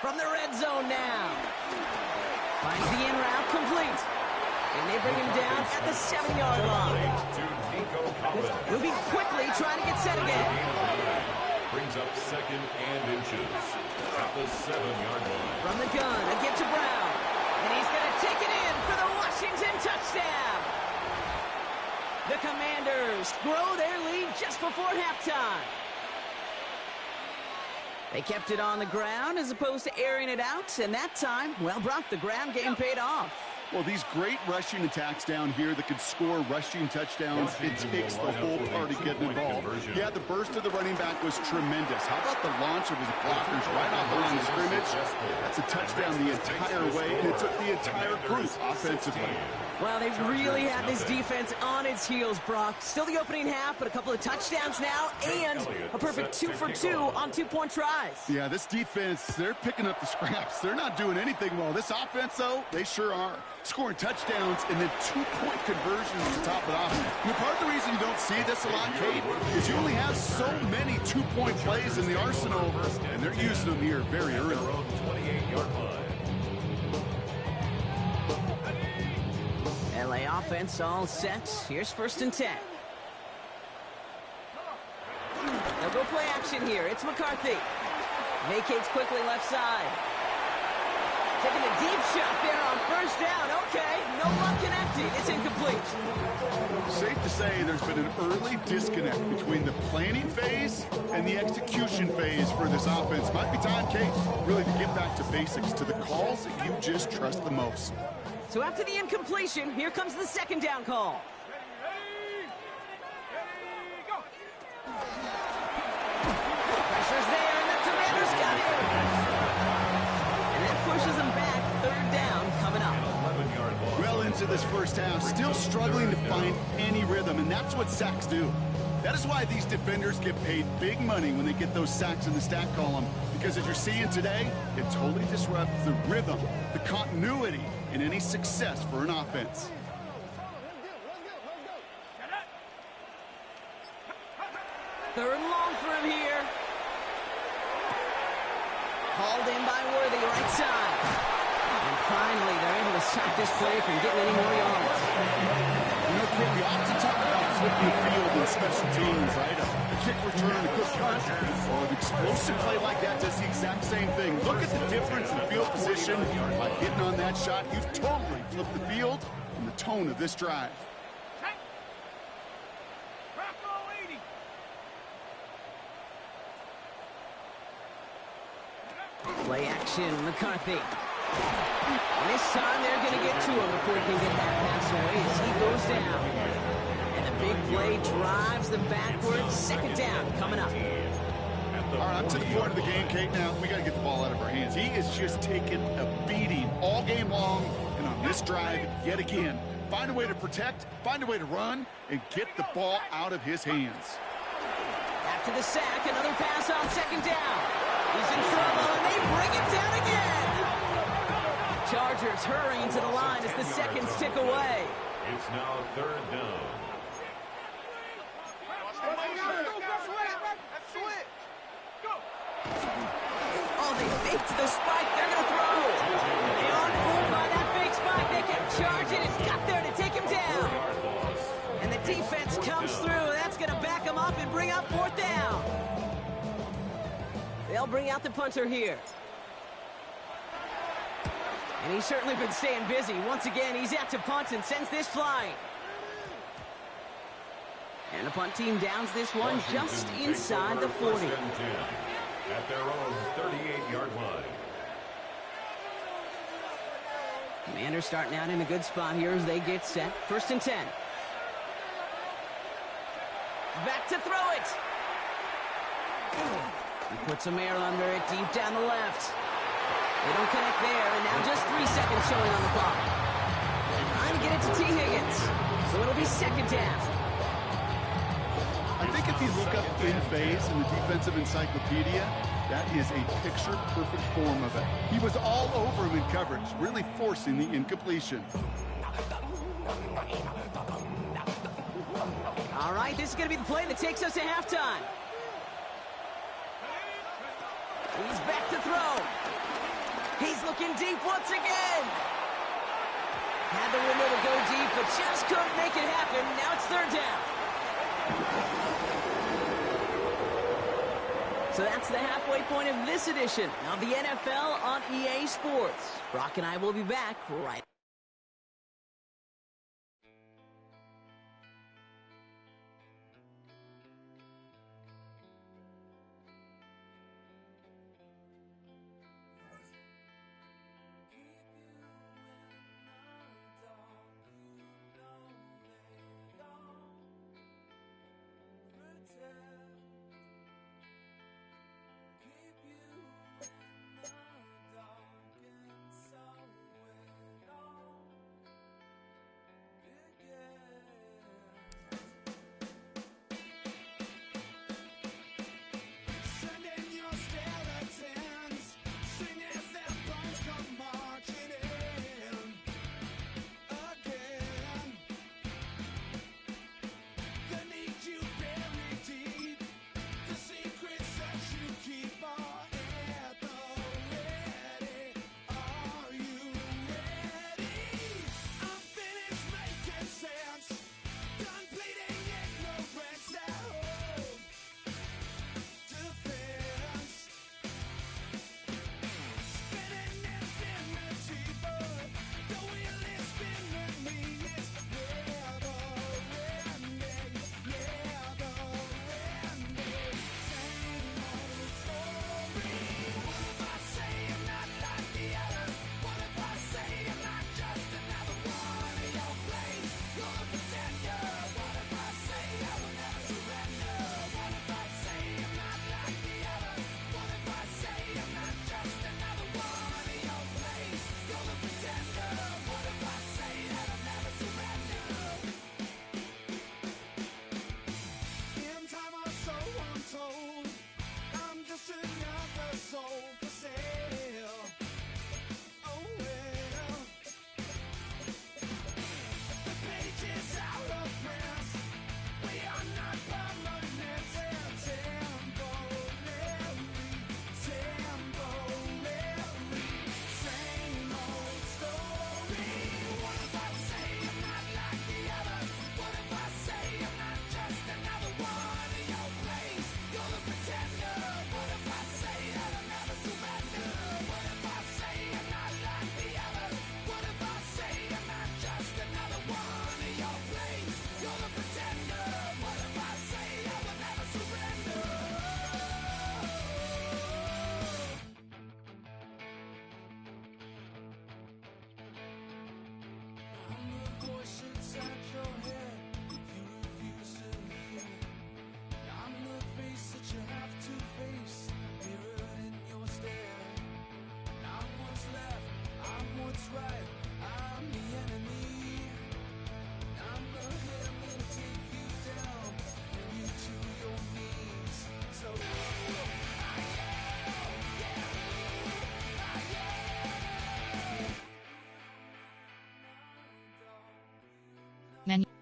From the red zone now. Finds the in route complete. And they bring him down at the 7-yard line. Moving quickly, trying to get set again. Brings up second and inches at the 7-yard line. From the gun, a give to Brown. And he's going to take it in for the Washington touchdown. The Commanders grow their lead just before halftime. They kept it on the ground as opposed to airing it out, and that time, well, Brock, the ground game paid off. Well, these great rushing attacks down here that could score rushing touchdowns, it takes the whole party getting involved. Yeah, the burst of the running back was tremendous. How about the launch of his blockers right off the line of scrimmage? That's a touchdown the entire way, and it took the entire group offensively. Well, they really had this defense on its heels, Brock. Still the opening half, but a couple of touchdowns now, and a perfect 2 for 2 on 2-point tries. Yeah, this defense, they're picking up the scraps. They're not doing anything well. This offense, though, they sure are. Scoring touchdowns and then 2-point conversions to top it off. And part of the reason you don't see this a lot, Kate, is you only have so many 2-point plays in the arsenal, and they're using them here very early. 28-yard line. LA offense all set. Here's first and 10. They'll go play action here. It's McCarthy. Vacates quickly left side. Taking a deep shot there on first down. Okay, no luck connecting. It's incomplete. Safe to say there's been an early disconnect between the planning phase and the execution phase for this offense. Might be time, Kate, really to get back to basics, to the calls that you just trust the most. So after the incompletion, here comes the second down call. Pressure's there, and the Commanders got it. And that pushes them back. Third down coming up. Well into this first half, still struggling to find any rhythm, and that's what sacks do. That is why these defenders get paid big money when they get those sacks in the stat column, because as you're seeing today, it totally disrupts the rhythm, the continuity in any success for an offense. Third and long for him here. Hauled in by Worthy, right side. And finally, they're able to stop this play from getting any more yards. You know, Kim, we often talk about flipping the field in special teams, right? A kick return, a quick punt, or an explosive play like that does the exact same thing. Look at the difference in field position. By hitting on that shot, you've totally flipped the field. and the tone of this drive. Play action, McCarthy. And this time they're going to get to him before he can get that pass away as he goes down. And the big play drives them backwards. Second down coming up. All right, I'm to the point of the game, Kate. Now, we got to get the ball out of our hands. He is just taking a beating all game long, and on this drive, yet again. Find a way to protect, find a way to run, and get the ball out of his hands. After the sack, another pass on second down. He's in trouble, and they bring him down again. Chargers hurrying to the line as the seconds tick away. It's now third down. Oh, they faked the spike. They're going to throw. They aren't fooled by that fake spike. They kept charging and got there to take him down. And the defense comes through. That's going to back him up and bring up fourth down. They'll bring out the punter here. And he's certainly been staying busy. Once again, he's out to punt and sends this flying. And the punt team downs this one just inside the 40. At their own 38-yard line. Commanders starting out in a good spot here as they get set. First and 10. Back to throw it. He puts some air under it deep down the left. They don't connect there, and now just 3 seconds showing on the clock. Trying to get it to T. Higgins. So it'll be second down. I think if you look up in phase in the defensive encyclopedia, that is a picture-perfect form of it. He was all over him in coverage, really forcing the incompletion. All right, this is going to be the play that takes us to halftime. He's back to throw. He's looking deep once again. Had the window to go deep, but just couldn't make it happen. Now it's third down. So that's the halfway point of this edition of the NFL on EA Sports. Brock and I will be back right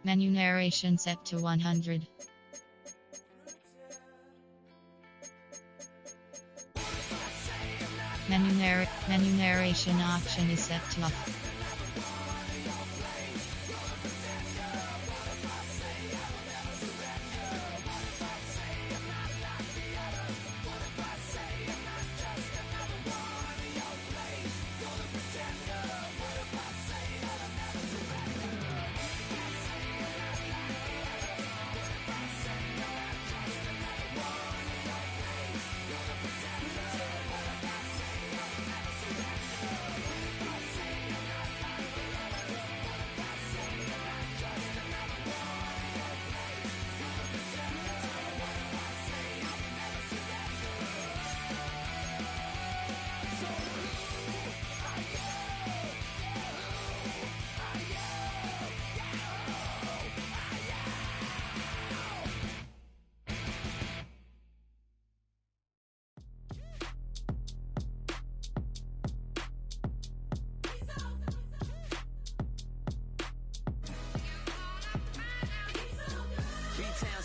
Menu narration set to 100. Menu narration option is set to off.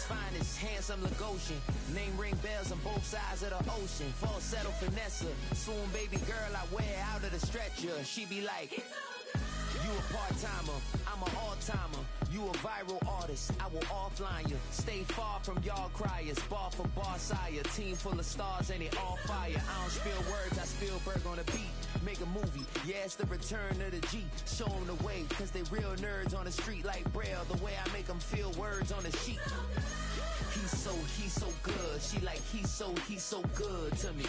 Finest, handsome Lagosian. Name ring bells on both sides of the ocean. Falsetto finesse, swoon baby girl I wear out of the stretcher. She be like, you a part-timer, I'm an all-timer. You a viral artist, I will offline you. Stay far from y'all criers, bar for bar sire. Team full of stars and it all fire. I don't spill words, I Spielberg on a beat. Make a movie, yeah, it's the return of the G. Show them the way, cause they real nerds on the street like Braille. The way I make them feel words on the sheet. He's so good. She like, he's so good to me.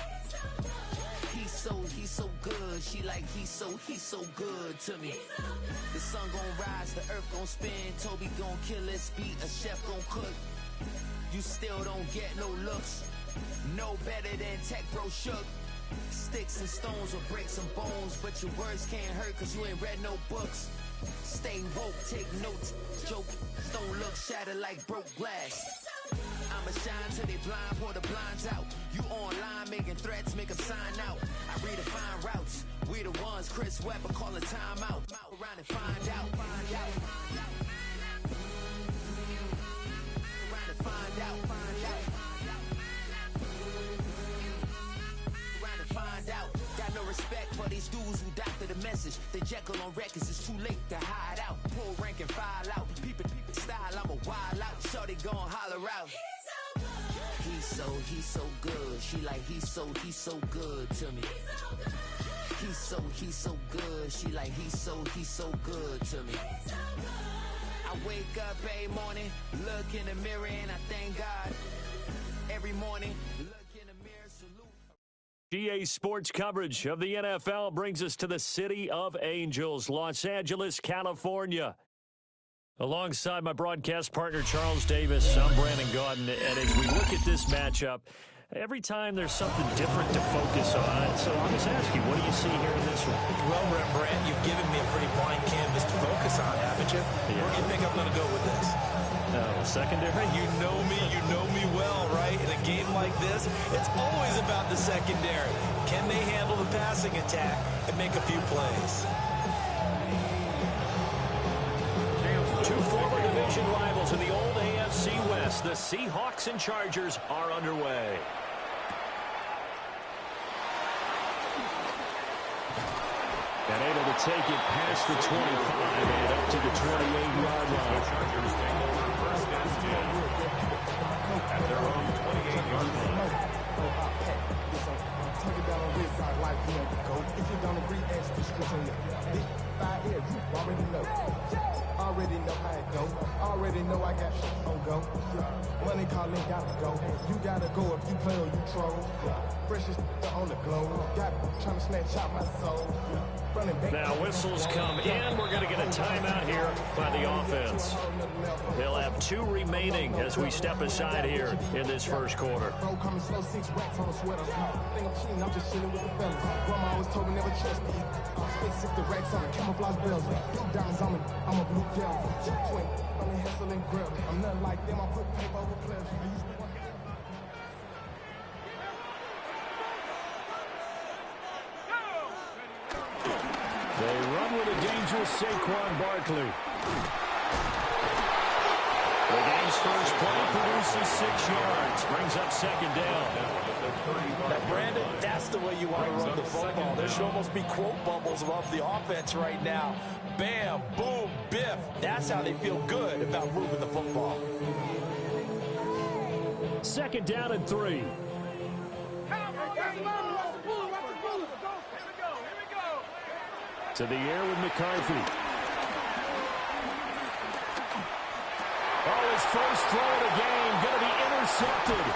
He's so good. She like, he's so good to me. The sun gon' rise, the earth gon' spin. Toby gon' kill this beat, a chef gon' cook. You still don't get no looks. No better than Tech Bro Shook. Sticks and stones will break some bones, but your words can't hurt cause you ain't read no books. Stay woke, take notes, joke. Don't look shattered like broke glass. I'ma shine till they blind, pour the blinds out. You online making threats, make 'em sign out. I redefine routes. We the ones Chris Webber calling time out. Around and find out. Around and find out. Around and find out. Got no respect for these dudes who doctor the message. The Jekyll on records, it's too late to hide out. Pull rank and file out. Peep style, I'm a wild out. Shorty gon' holler out. He's so good. She like, he's so good to me. He's so good. She like, he's so good to me. I wake up every morning, look in the mirror and I thank God. Every morning, look in the mirror, salute. GA Sports coverage of the NFL brings us to the City of Angels, Los Angeles, California. Alongside my broadcast partner, Charles Davis, I'm Brandon Gaudin. And as we look at this matchup, every time there's something different to focus on. So I'll just ask you, what do you see here in this one? Well, Brent, you've given me a pretty blank canvas to focus on, haven't you? Yeah. Where do you think I'm going to go with this? Secondary? You know me well, right? In a game like this, it's always about the secondary. Can they handle the passing attack and make a few plays? Two former division rivals in the old AFC West. The Seahawks and Chargers are underway. And able to take it past the 25 and up to the 28-yard line. Chargers take over first and 10 at their own 28-yard line. Take it down on this side like you go. If you don't agree, ask the streets on your big 5 here. You already know. Already know how it go. Already know I got shit on go. Money calling, gotta go. You gotta go if you play or you troll. Freshest on the globe. Got trying to snatch out my soul. Now whistles come in. We're going to get a timeout here by the offense. They'll have 2 remaining as we step aside here in this first quarter. Bro, coming slow, 6 racks on a sweater. Think I'm cheating, I'm just chilling with the fellas. Grandma always told me never trust me. Spent 60 racks on a camouflage bells. Blue diamonds on me, I'm a blue devil. Twin, I'm in hustle and grip. I'm nothing like them, I put paper over pleasure. They run with a dangerous Saquon Barkley. The game's first play produces 6 yards, brings up second down. Now, Brandon, that's the way you want to run the football. There should almost be quote bubbles above the offense right now. Bam, boom, biff. That's how they feel good about moving the football. Second down and 3. To the air with McCarthy. Oh, his first throw of the game going to be intercepted.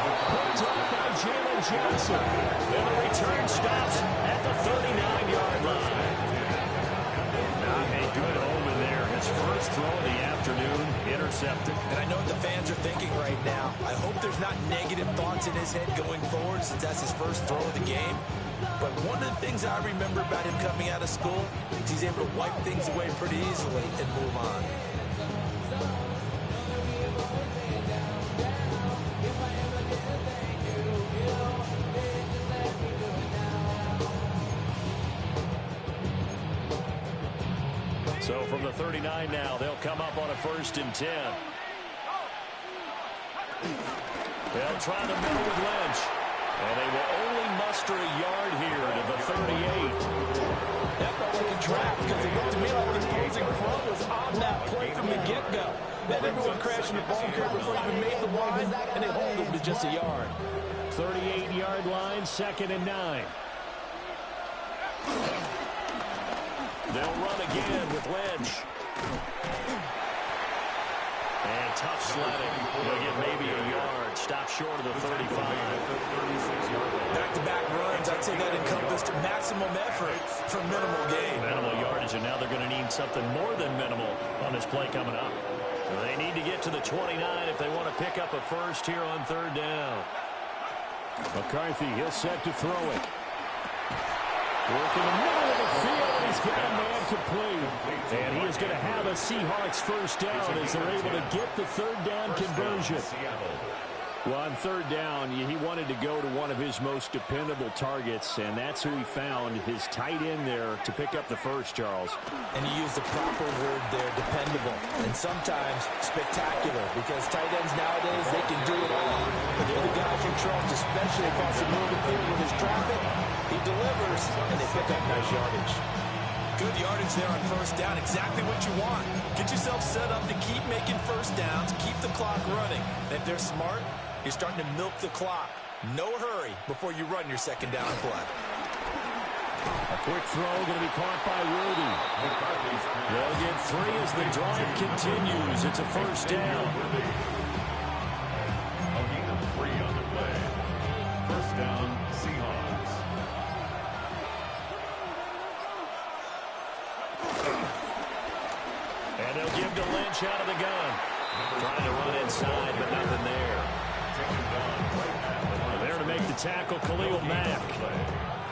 Picked up by Jalen Johnson. And the return stops at the 39-yard line. Not a good omen there. His first throw of the afternoon, intercepted. And I know what the fans are thinking right now. I hope there's not negative thoughts in his head going forward since that's his first throw of the game. But one of the things I remember about him coming out of school is he's able to wipe things away pretty easily and move on. So from the 39 now, they'll come up on a 1st and 10. They'll try the middle with Lynch. And they will only muster a yard here to the 38. That felt like a trap because it looked to me like the opposing front was on that play from the get-go. Then everyone crashing the ball carrier before he even made the line, and they hold him to just a yard. 38-yard line, 2nd and 9. They'll run again with Lynch. And tough sledding. They'll get maybe a yard. Stop short of the 35. Back-to-back runs. I'd say that encompassed maximum effort for minimal gain. Minimal yardage, and now they're going to need something more than minimal on this play coming up. They need to get to the 29 if they want to pick up a first here on 3rd down. McCarthy, he'll set to throw it. Work in the middle of the field, and he's got a man complete. And he is going to have a Seahawks first down as they're able to get the 3rd down conversion. Well, on 3rd down, he wanted to go to one of his most dependable targets, and that's who he found, his tight end there, to pick up the first, Charles. And he used the proper word there, dependable, and sometimes spectacular, because tight ends nowadays, they can do it all. But they're the guys you trust, especially across the middle of the field with his traffic. He delivers, and they pick up nice yardage. Good yardage there on 1st down, exactly what you want. Get yourself set up to keep making first downs, keep the clock running. And if they're smart, you're starting to milk the clock. No hurry before you run your 2nd down play. A quick throw going to be caught by Rudy. They'll get 3 as the drive continues. It's a first down. A gain of 3 on the play. First down, Seahawks. And they'll give to Lynch out of the gun. Trying to run inside, but nothing there. There to make the tackle, Khalil Mack.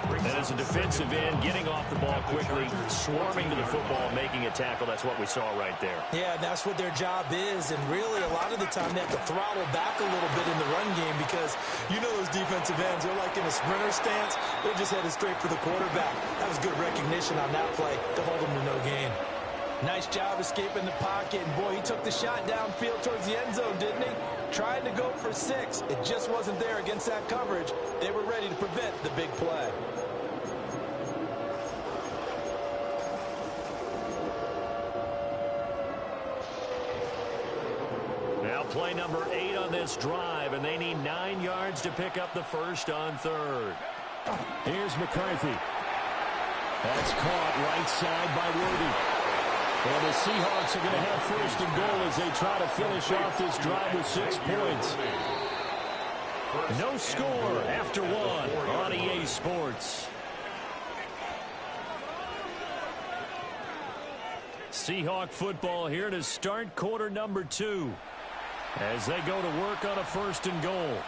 And as a defensive end, getting off the ball quickly, swarming to the football, making a tackle. That's what we saw right there. Yeah, that's what their job is. And really, a lot of the time, they have to throttle back a little bit in the run game because you know those defensive ends, they're like in a sprinter stance. They're just headed straight for the quarterback. That was good recognition on that play to hold them to no gain. Nice job escaping the pocket. And, boy, he took the shot downfield towards the end zone, didn't he? Tried to go for 6. It just wasn't there against that coverage. They were ready to prevent the big play. Now play number 8 on this drive, and they need 9 yards to pick up the first on 3rd. Here's McCarthy. That's caught right side by Worthy. And the Seahawks are going to have 1st and goal as they try to finish off this drive with 6 points. No score after 1 on EA Sports. Seahawk football here to start quarter number 2 as they go to work on a 1st and goal.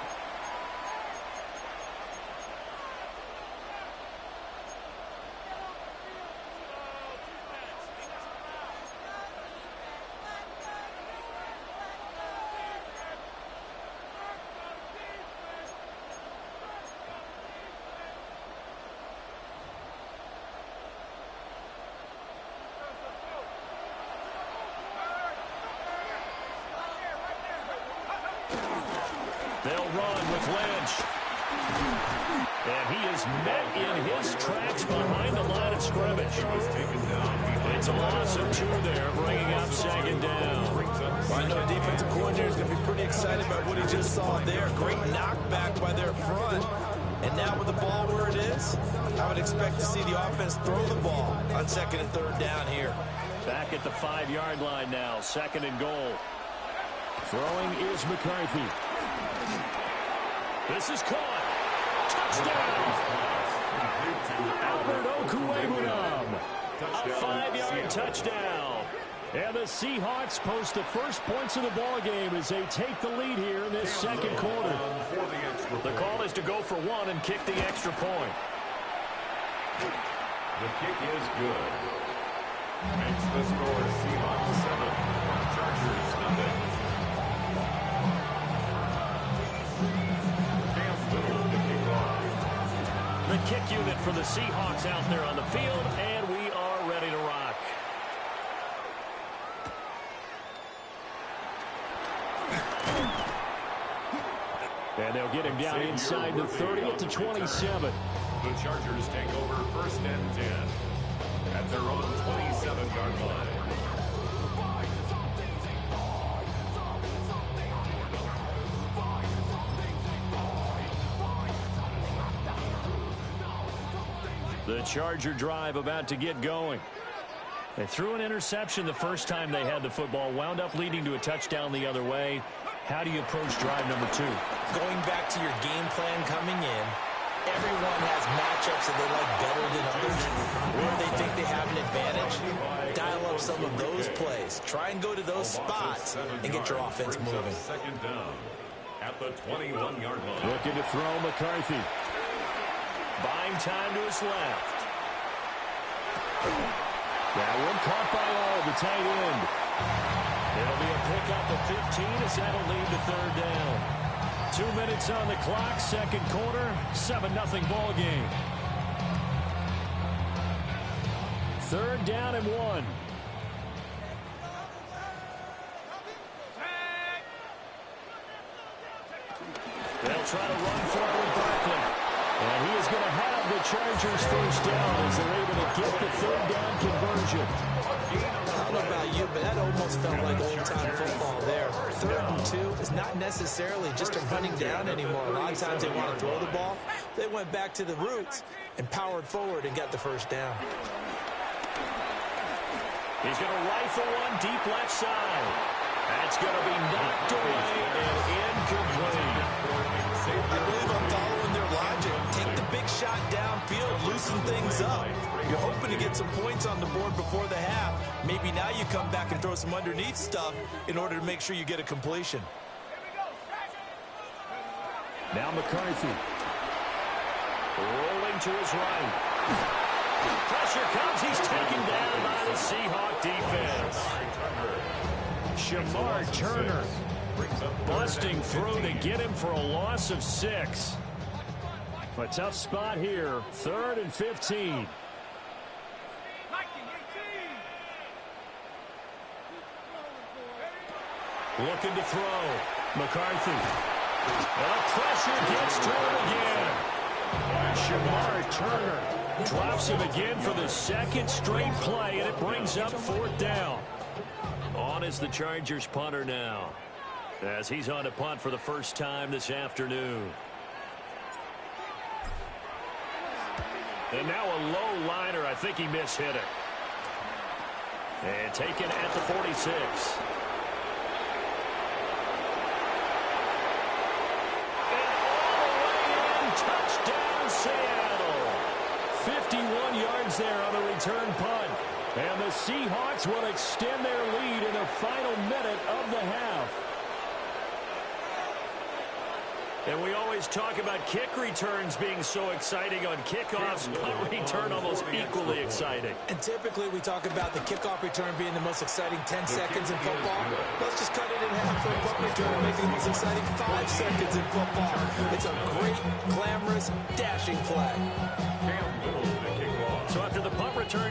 They'll run with Lynch. And he is met in his tracks behind the line of scrimmage. It's a loss of 2 there, bringing up 2nd down. Well, I know defensive coordinator is going to be pretty excited about what he just saw there. Great knockback by their front. And now with the ball where it is, I would expect to see the offense throw the ball on 2nd and 3rd down here. Back at the 5-yard line now, 2nd and goal. Throwing is McCarthy. This is caught. Touchdown! Albert Okwuegbunam. A 5-yard touchdown. And the Seahawks post the first points of the ball game as they take the lead here in this 2nd quarter. The call is to go for 1 and kick the extra point. The kick is good. Makes the score Seahawks 7, Chargers nothing. The kick unit for the Seahawks out there on the field, and we are ready to rock. And they'll get him down inside the 30 at the 27. The Chargers take over 1st and 10 at their own 27-yard line. The Charger drive about to get going. They threw an interception the first time they had the football, wound up leading to a touchdown the other way. How do you approach drive number 2? Going back to your game plan coming in, everyone has matchups that they like better than others. Where they think they have an advantage, dial up some of those plays. Try and go to those spots and get your offense moving. 2nd down at the 21-yard line. Looking to throw McCarthy. Buying time to his left. That one caught by all, the tight end. It'll be a pickup of 15 as that'll lead to 3rd down. 2 minutes on the clock, 2nd quarter, 7-0 ball game. 3rd down and 1. They'll try to run for it with Barkley. And he is going to have the Chargers 1st down as they're able to get the 3rd down conversion. I don't know about you, but that almost felt like old-time football there. 3rd and 2 is not necessarily just a running down anymore. A lot of times they want to throw the ball. They went back to the roots and powered forward and got the 1st down. He's going to rifle one deep left side. That's going to be knocked away and incomplete. I believe I'm following their logic. Take the big shot downfield, loosen things up. You're hoping to get some points on the board before the half. Maybe now you come back and throw some underneath stuff in order to make sure you get a completion. Now McCarthy. Rolling to his right. Pressure comes. He's taken down by the Seahawk defense. Shamar Turner busting through to get him for a loss of 6. A tough spot here. 3rd and 15. Looking to throw. McCarthy. And pressure gets to him again. Shamar Turner drops him again for the 2nd straight play, and it brings up 4th down. On is the Chargers punter now, as he's on to punt for the first time this afternoon. And now a low liner. I think he mishit it. And taken at the 46. Touchdown, Seattle. 51 yards there on the return punt. And the Seahawks will extend their lead in the final minute of the half. And we always talk about kick returns being so exciting on kickoffs. Punt return almost equally exciting. And typically we talk about the kickoff return being the most exciting 10 seconds in football. Let's just cut it in half for a punt return and make it the most exciting 5 seconds in football. It's a great, glamorous, dashing play. So after the punt return